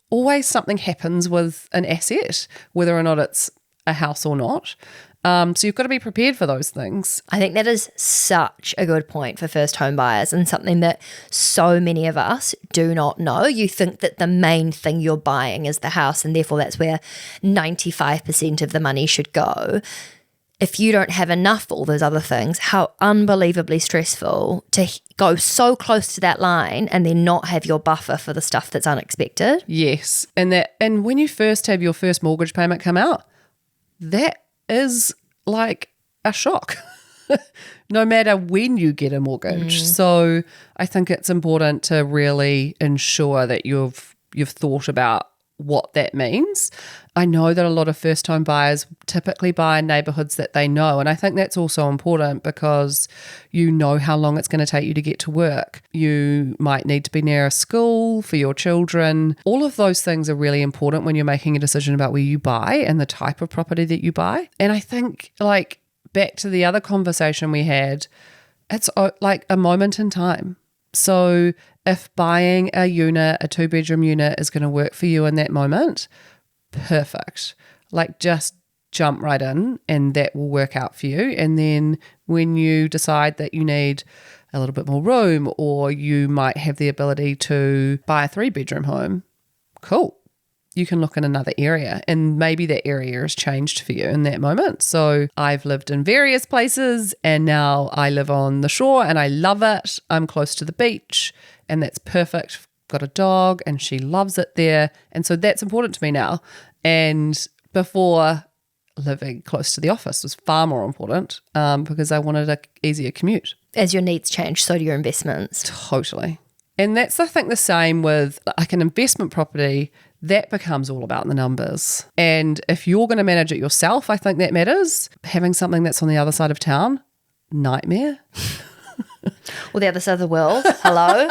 always something happens with an asset, whether or not it's a house or not. So you've got to be prepared for those things. I think that is such a good point for first home buyers, and something that so many of us do not know. You think that the main thing you're buying is the house, and therefore that's where 95% of the money should go. If you don't have enough for all those other things, how unbelievably stressful to go so close to that line and then not have your buffer for the stuff that's unexpected. Yes. And when you first have your first mortgage payment come out, that is like a shock, no matter when you get a mortgage. So I think it's important to really ensure that you've thought about what that means. I know that a lot of first-time buyers typically buy in neighbourhoods that they know, and I think that's also important because you know how long it's going to take you to get to work. You might need to be near a school for your children. All of those things are really important when you're making a decision about where you buy and the type of property that you buy. And I think, like, back to the other conversation we had, it's like a moment in time. So if buying a unit, a 2-bedroom unit, is going to work for you in that moment, perfect. Like, just jump right in and that will work out for you. And then when you decide that you need a little bit more room, or you might have the ability to buy a 3-bedroom home, cool. You can look in another area, and maybe that area has changed for you in that moment. So I've lived in various places, and now I live on the shore and I love it. I'm close to the beach and that's perfect. I've got a dog and she loves it there. And so that's important to me now. And before, living close to the office was far more important because I wanted an easier commute. As your needs change, so do your investments. Totally. And that's, I think, the same with like an investment property. That becomes all about the numbers. And if you're going to manage it yourself, I think that matters. Having something that's on the other side of town, nightmare. Or the other side of the world. Hello?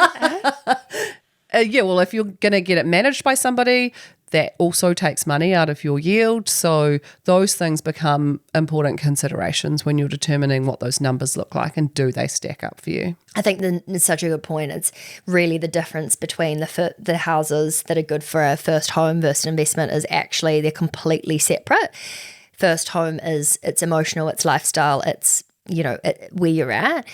Yeah, well, if you're going to get it managed by somebody, that also takes money out of your yield. So those things become important considerations when you're determining what those numbers look like and do they stack up for you. I think it's such a good point. It's really the difference between the houses that are good for a first home versus investment is actually they're completely separate. First home is it's emotional, it's lifestyle, it's, where you're at.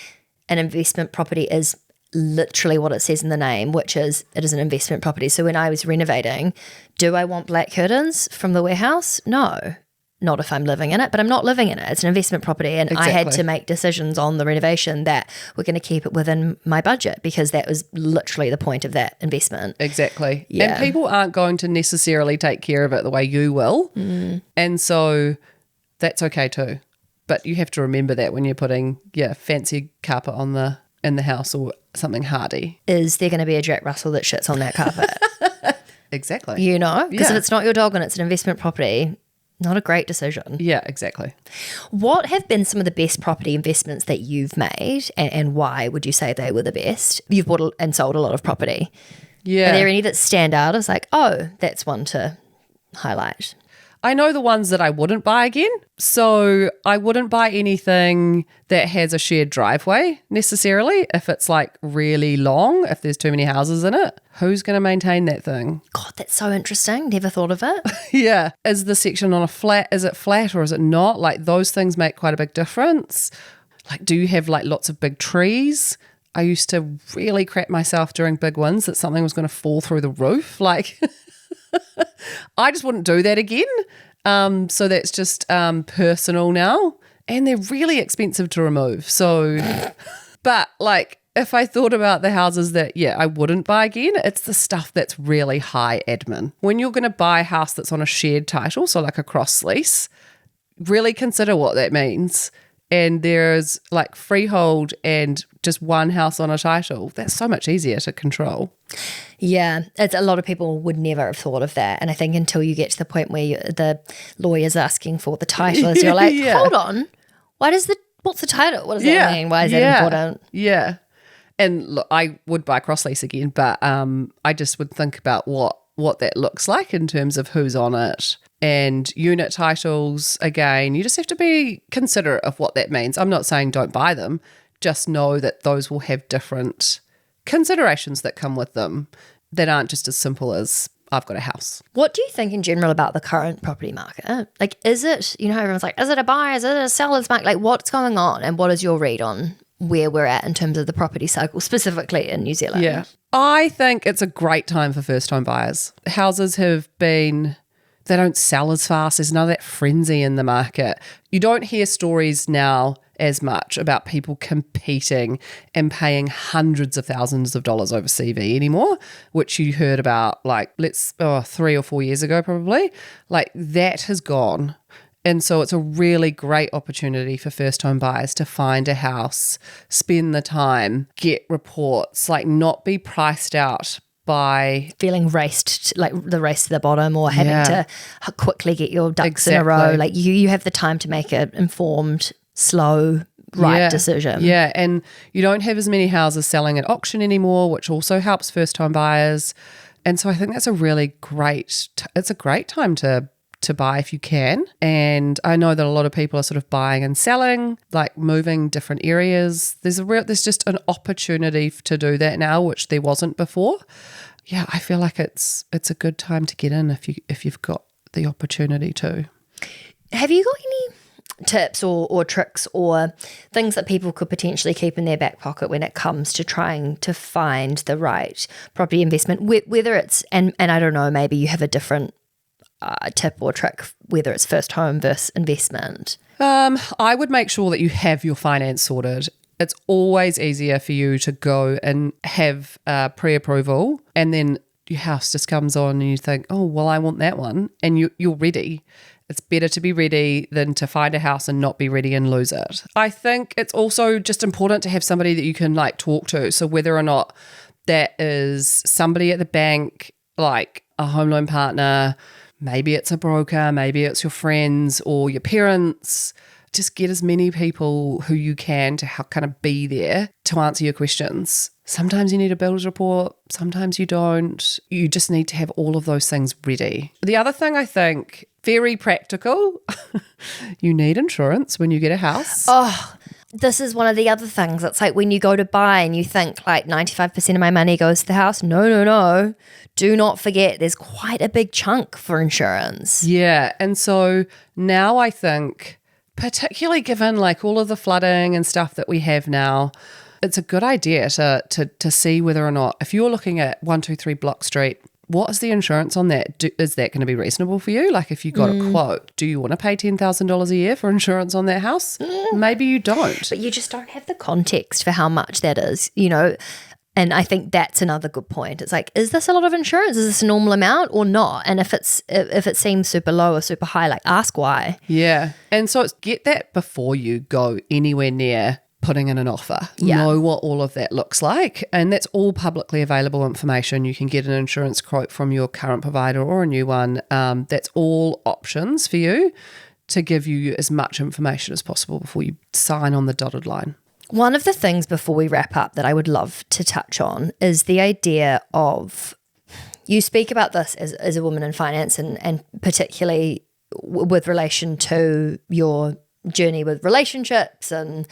An investment property is literally what it says in the name, which is it is an investment property. So when I was renovating, do I want black curtains from the warehouse? No, not if I'm living in it, but I'm not living in it. It's an investment property. And Exactly. I had to make decisions on the renovation that we're going to keep it within my budget because that was literally the point of that investment. Exactly. Yeah. And people aren't going to necessarily take care of it the way you will. And so that's okay too. But you have to remember that when you're putting fancy carpet in the house or something hardy. Is there going to be a Jack Russell that shits on that carpet? Exactly. Because if it's not your dog and it's an investment property, not a great decision. Yeah, exactly. What have been some of the best property investments that you've made and why would you say they were the best? You've bought and sold a lot of property. Yeah. Are there any that stand out as like, oh, that's one to highlight? I know the ones that I wouldn't buy again. So I wouldn't buy anything that has a shared driveway necessarily. If it's like really long, if there's too many houses in it, who's going to maintain that thing? God, that's so interesting. Never thought of it. Yeah. Is the section on a flat, is it flat or is it not? Like those things make quite a big difference. Like, do you have like lots of big trees? I used to really crap myself during big winds that something was going to fall through the roof. Like, I just wouldn't do that again. So that's just personal now. And they're really expensive to remove. So, but like if I thought about the houses that, I wouldn't buy again, it's the stuff that's really high admin. When you're going to buy a house that's on a shared title, so like a cross lease, really consider what that means. And there's like freehold and just one house on a title. That's so much easier to control. Yeah, it's a lot of people would never have thought of that. And I think until you get to the point where the lawyer's asking for what the title is, you're like, hold on, what's the title? What does that mean? Why is that important? Yeah. And look, I would buy cross lease again, but I just would think about what that looks like in terms of who's on it. And unit titles, again, you just have to be considerate of what that means. I'm not saying don't buy them. Just know that those will have different considerations that come with them that aren't just as simple as I've got a house. What do you think in general about the current property market? Like, is it, everyone's like, is it a buyer? Is it a seller's market? Like, what's going on? And what is your read on where we're at in terms of the property cycle, specifically in New Zealand? Yeah. I think it's a great time for first-time buyers. Houses they don't sell as fast. There's none of that frenzy in the market. You don't hear stories now as much about people competing and paying hundreds of thousands of dollars over CV anymore, which you heard about 3 or 4 years ago probably. Like that has gone. And so it's a really great opportunity for first-time buyers to find a house, spend the time, get reports, like not be priced out by feeling raced, like the race to the bottom or having to quickly get your ducks in a row. Like you have the time to make an informed, slow, right decision. Yeah, and you don't have as many houses selling at auction anymore, which also helps first-time buyers. And so I think that's a really great time to buy if you can. And I know that a lot of people are sort of buying and selling, like moving different areas. There's just an opportunity to do that now, which there wasn't before. Yeah, I feel like it's a good time to get in if you've got the opportunity to. Have you got any tips or tricks or things that people could potentially keep in their back pocket when it comes to trying to find the right property investment, whether it's, and I don't know, maybe you have a different tip or trick, whether it's first home versus investment? I would make sure that you have your finance sorted. It's always easier for you to go and have pre-approval, and then your house just comes on and you think, oh, well, I want that one, and you're ready. It's better to be ready than to find a house and not be ready and lose it. I think it's also just important to have somebody that you can like talk to. So whether or not that is somebody at the bank, like a home loan partner, maybe it's a broker, maybe it's your friends or your parents, just get as many people who you can to help kind of be there to answer your questions. Sometimes you need a builder's report, sometimes you don't. You just need to have all of those things ready. The other thing I think, very practical, you need insurance when you get a house. Oh, this is one of the other things. It's like when you go to buy and you think like 95% of my money goes to the house. No. Do not forget there's quite a big chunk for insurance. Yeah. And so now I think, particularly given like all of the flooding and stuff that we have now, it's a good idea to see whether or not, if you're looking at 123 Block Street, what is the insurance on that? Is that going to be reasonable for you? Like if you got a quote, do you want to pay $10,000 a year for insurance on that house? Maybe you don't. But you just don't have the context for how much that is, you know. And I think that's another good point. It's like, is this a lot of insurance? Is this a normal amount or not? And if it seems super low or super high, like ask why. Yeah. And so it's get that before you go anywhere near putting in an offer. Yeah. Know what all of that looks like. And that's all publicly available information. You can get an insurance quote from your current provider or a new one. That's all options for you to give you as much information as possible before you sign on the dotted line. One of the things before we wrap up that I would love to touch on is the idea of, you speak about this as a woman in finance and particularly with relation to your journey with relationships and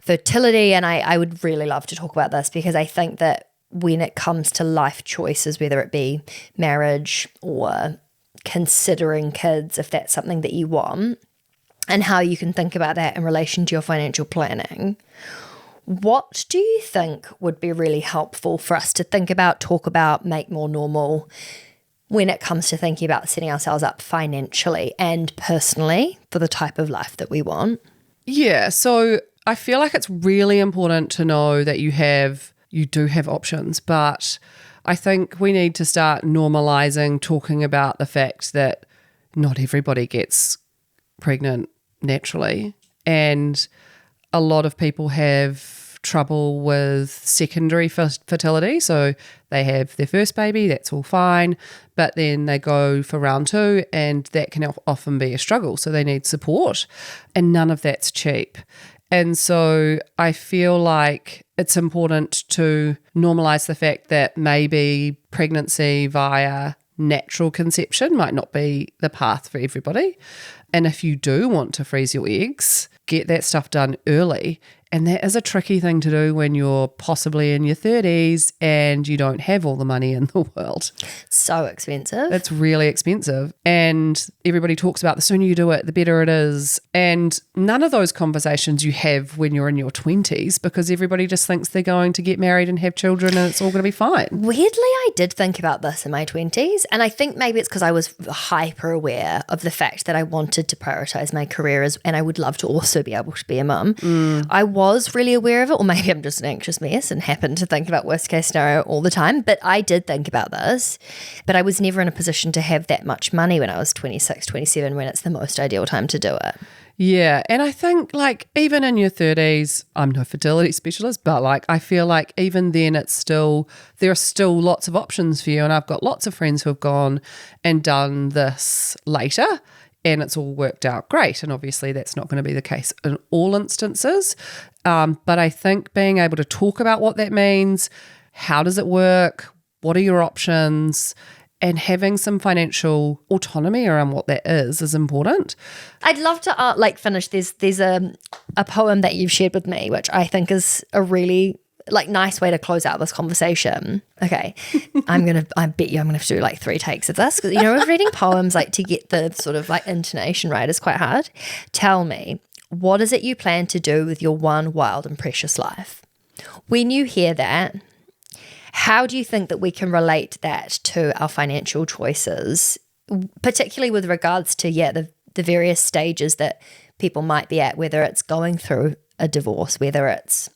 fertility. And I would really love to talk about this because I think that when it comes to life choices, whether it be marriage or considering kids, if that's something that you want, and how you can think about that in relation to your financial planning, what do you think would be really helpful for us to think about, talk about, make more normal when it comes to thinking about setting ourselves up financially and personally for the type of life that we want? Yeah, so I feel like it's really important to know that you do have options, but I think we need to start normalizing talking about the fact that not everybody gets pregnant naturally, and a lot of people have trouble with secondary fertility. So they have their first baby, that's all fine, but then they go for round two and that can often be a struggle. So they need support, and none of that's cheap. And so I feel like it's important to normalize the fact that maybe pregnancy via natural conception might not be the path for everybody. And if you do want to freeze your eggs, get that stuff done early. And that is a tricky thing to do when you're possibly in your 30s and you don't have all the money in the world. So expensive. It's really expensive. And everybody talks about the sooner you do it, the better it is. And none of those conversations you have when you're in your 20s, because everybody just thinks they're going to get married and have children and it's all going to be fine. Weirdly, I did think about this in my 20s. And I think maybe it's because I was hyper aware of the fact that I wanted to prioritize my career and I would love to also be able to be a mum. I was really aware of it, or maybe I'm just an anxious mess and happen to think about worst case scenario all the time. But I did think about this, but I was never in a position to have that much money when I was 26, 27, when it's the most ideal time to do it. Yeah. And I think like even in your 30s, I'm no fertility specialist, but like I feel like even then there are still lots of options for you. And I've got lots of friends who have gone and done this later, and it's all worked out great. And obviously that's not going to be the case in all instances. But I think being able to talk about what that means, how does it work, what are your options, and having some financial autonomy around what that is important. I'd love to finish. There's a poem that you've shared with me, which I think is a really like nice way to close out this conversation. Okay. I bet you I'm gonna have to do like 3 takes of this, because with reading poems, like to get the sort of like intonation right is quite hard. Tell me, what is it you plan to do with your one wild and precious life? When you hear that, how do you think that we can relate that to our financial choices, particularly with regards to the various stages that people might be at, whether it's going through a divorce, whether it's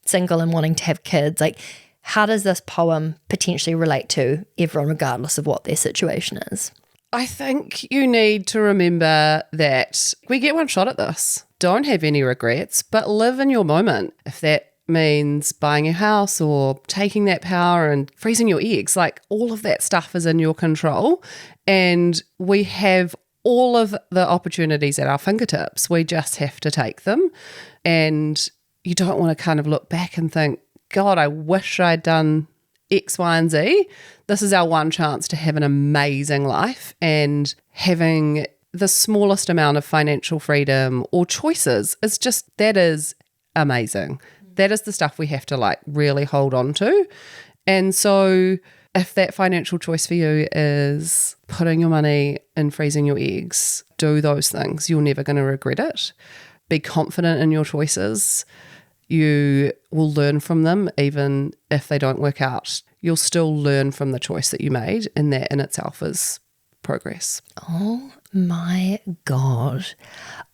single and wanting to have kids? Like, how does this poem potentially relate to everyone regardless of what their situation is? I think you need to remember that we get one shot at this. Don't have any regrets, but live in your moment. If that means buying a house or taking that power and freezing your eggs, like all of that stuff is in your control, and we have all of the opportunities at our fingertips. We just have to take them, and you don't want to kind of look back and think, God, I wish I'd done X, Y, and Z. This is our one chance to have an amazing life, and having the smallest amount of financial freedom or choices that is amazing. That is the stuff we have to like really hold on to. And so if that financial choice for you is putting your money in freezing your eggs, do those things. You're never going to regret it. Be confident in your choices. You will learn from them, even if they don't work out. You'll still learn from the choice that you made, and that in itself is progress. Oh my God.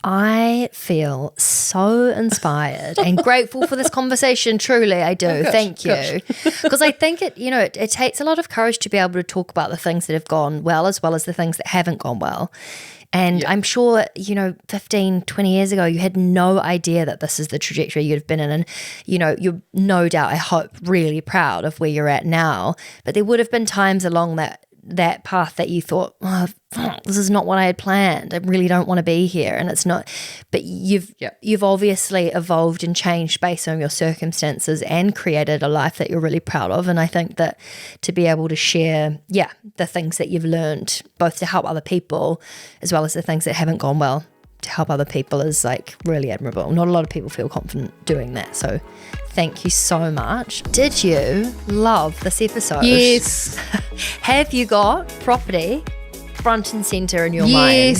I feel so inspired and grateful for this conversation. Truly, I do. Oh, Thank you. Because I think it takes a lot of courage to be able to talk about the things that have gone well as the things that haven't gone well. And I'm sure, 15, 20 years ago, you had no idea that this is the trajectory you'd have been in. And, you're no doubt, I hope, really proud of where you're at now. But there would have been times along that path that you thought, oh, this is not what I had planned. I really don't want to be here. And it's not, but you've obviously evolved and changed based on your circumstances and created a life that you're really proud of. And I think that to be able to share, the things that you've learned, both to help other people as well as the things that haven't gone well, to help other people is like really admirable. Not a lot of people feel confident doing that. So thank you so much. Did you love this episode? Yes. Have you got property front and center in your mind?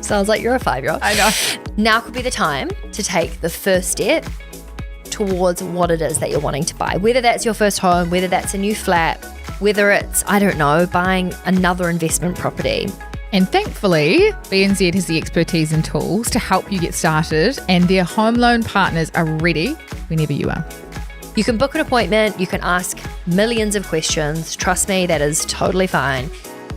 Sounds like you're a 5-year-old. I know. Now could be the time to take the first step towards what it is that you're wanting to buy. Whether that's your first home, whether that's a new flat, whether it's, I don't know, buying another investment property. And thankfully, BNZ has the expertise and tools to help you get started, and their home loan partners are ready whenever you are. You can book an appointment, you can ask millions of questions. Trust me, that is totally fine.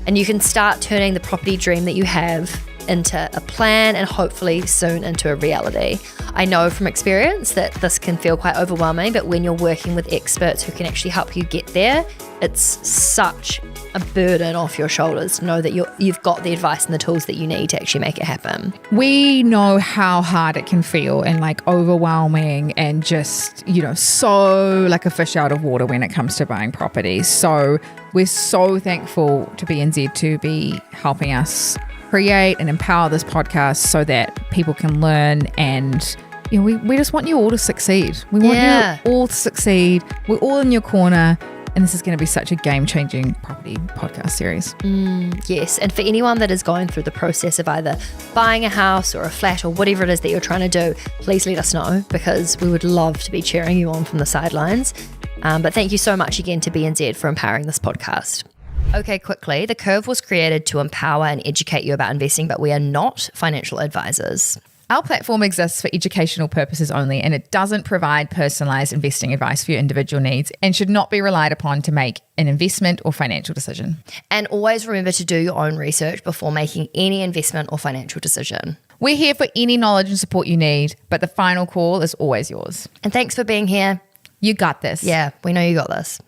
And you can start turning the property dream that you have into a plan and hopefully soon into a reality. I know from experience that this can feel quite overwhelming, but when you're working with experts who can actually help you get there, it's such a burden off your shoulders to know that you've got the advice and the tools that you need to actually make it happen. We know how hard it can feel and like overwhelming and just, so like a fish out of water when it comes to buying properties. So we're so thankful to BNZ to be helping us create and empower this podcast so that people can learn, and we just want you all to succeed. We want you all to succeed. We're all in your corner. And this is going to be such a game-changing property podcast series. Yes. And for anyone that is going through the process of either buying a house or a flat or whatever it is that you're trying to do, please let us know, because we would love to be cheering you on from the sidelines. But thank you so much again to BNZ for empowering this podcast. Okay, quickly, The Curve was created to empower and educate you about investing, but we are not financial advisors. Our platform exists for educational purposes only, and it doesn't provide personalised investing advice for your individual needs and should not be relied upon to make an investment or financial decision. And always remember to do your own research before making any investment or financial decision. We're here for any knowledge and support you need, but the final call is always yours. And thanks for being here. You got this. Yeah, we know you got this.